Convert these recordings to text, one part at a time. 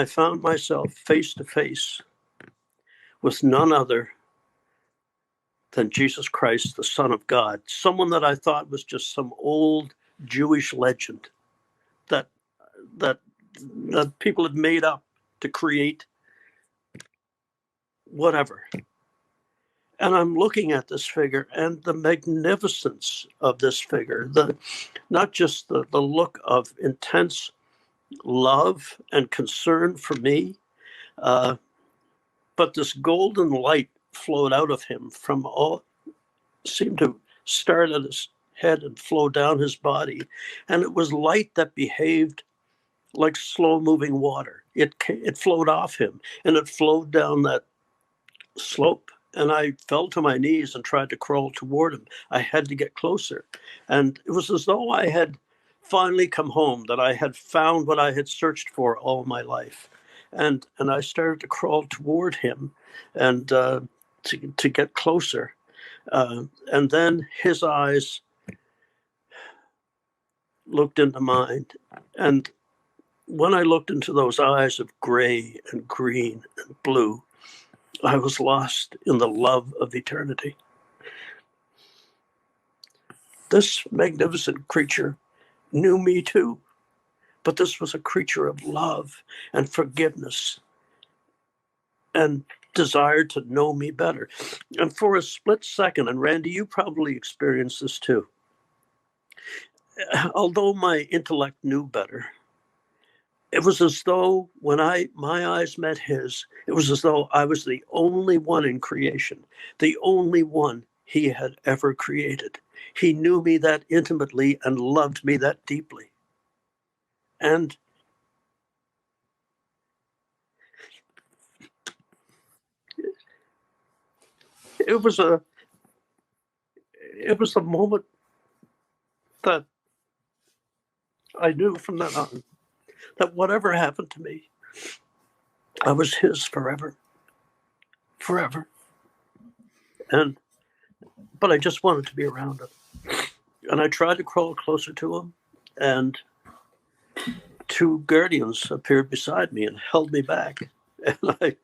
I found myself face to face with none other than Jesus Christ, the Son of God, someone that I thought was just some old Jewish legend that that that people had made up to create whatever. And I'm looking at this figure and the magnificence of this figure, not just the look of intense love and concern for me, but this golden light flowed out of him from all, seemed to start at his head and flow down his body. And it was light that behaved like slow moving water. It flowed off him and it flowed down that slope. And I fell to my knees and tried to crawl toward him. I had to get closer. And it was as though I had finally come home, that I had found what I had searched for all my life. And I started to crawl toward him and to get closer. And then his eyes looked into mine. And when I looked into those eyes of gray and green and blue, I was lost in the love of eternity. This magnificent creature knew me too, but this was a creature of love and forgiveness and desired to know me better. And for a split second, and Randy, you probably experienced this too, although my intellect knew better, it was as though when my eyes met his, it was as though I was the only one in creation, the only one he had ever created. He knew me that intimately and loved me that deeply. And it was a moment that I knew from then on that whatever happened to me, I was his forever. Forever. But I just wanted to be around him. And I tried to crawl closer to him, and two guardians appeared beside me and held me back. And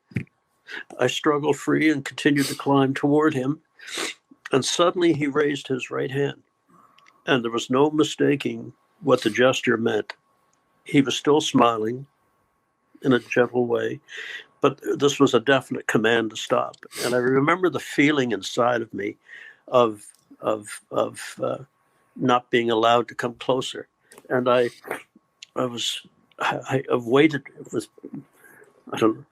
I struggled free and continued to climb toward him. And suddenly he raised his right hand, and there was no mistaking what the gesture meant. He was still smiling in a gentle way, but this was a definite command to stop. And I remember the feeling inside of me of not being allowed to come closer. And I waited with, I don't know,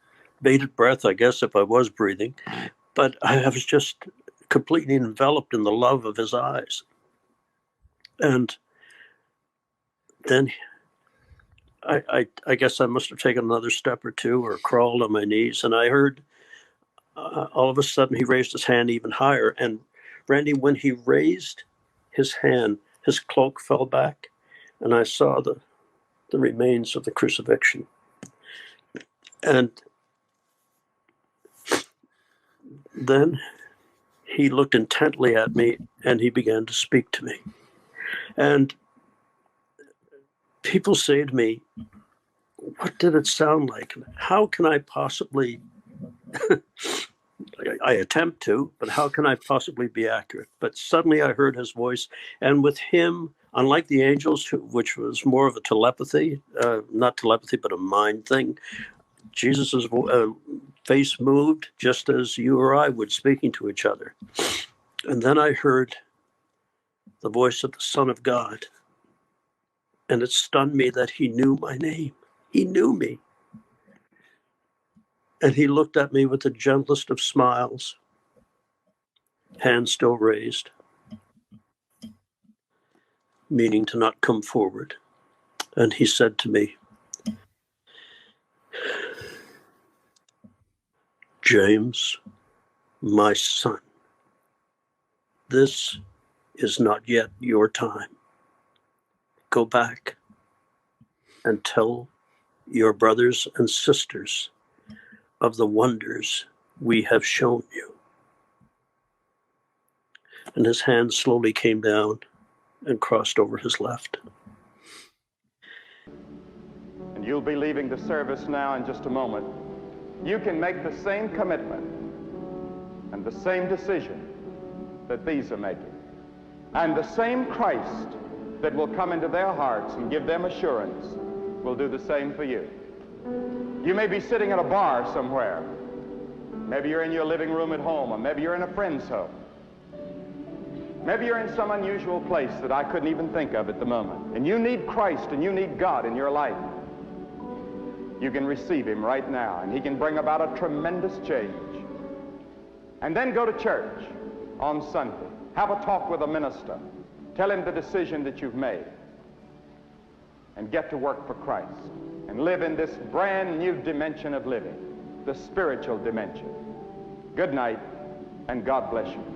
bated breath, I guess, if I was breathing, but I was just completely enveloped in the love of his eyes. And then I guess I must have taken another step or two or crawled on my knees, and I heard all of a sudden he raised his hand even higher. And Randy, when he raised his hand, his cloak fell back, and I saw the remains of the crucifixion. And then he looked intently at me and he began to speak to me. And people say to me, what did it sound like? How can I possibly, I attempt to, but how can I possibly be accurate? But suddenly I heard his voice, and with him, unlike the angels, which was more of a telepathy, not telepathy, but a mind thing, Jesus's face moved just as you or I would, speaking to each other. And then I heard the voice of the Son of God, and it stunned me that he knew my name. He knew me. And he looked at me with the gentlest of smiles, hand still raised, meaning to not come forward. And he said to me, James, my son, this is not yet your time. Go back and tell your brothers and sisters of the wonders we have shown you. And his hand slowly came down and crossed over his left. And and you'll be leaving the service now in just a moment, you can make the same commitment and the same decision that these are making. And the same Christ that will come into their hearts and give them assurance will do the same for you. You may be sitting at a bar somewhere. Maybe you're in your living room at home, or maybe you're in a friend's home. Maybe you're in some unusual place that I couldn't even think of at the moment. And you need Christ and you need God in your life. You can receive him right now, and he can bring about a tremendous change. And then go to church on Sunday. Have a talk with a minister. Tell him the decision that you've made. And get to work for Christ. And live in this brand new dimension of living, the spiritual dimension. Good night, and God bless you.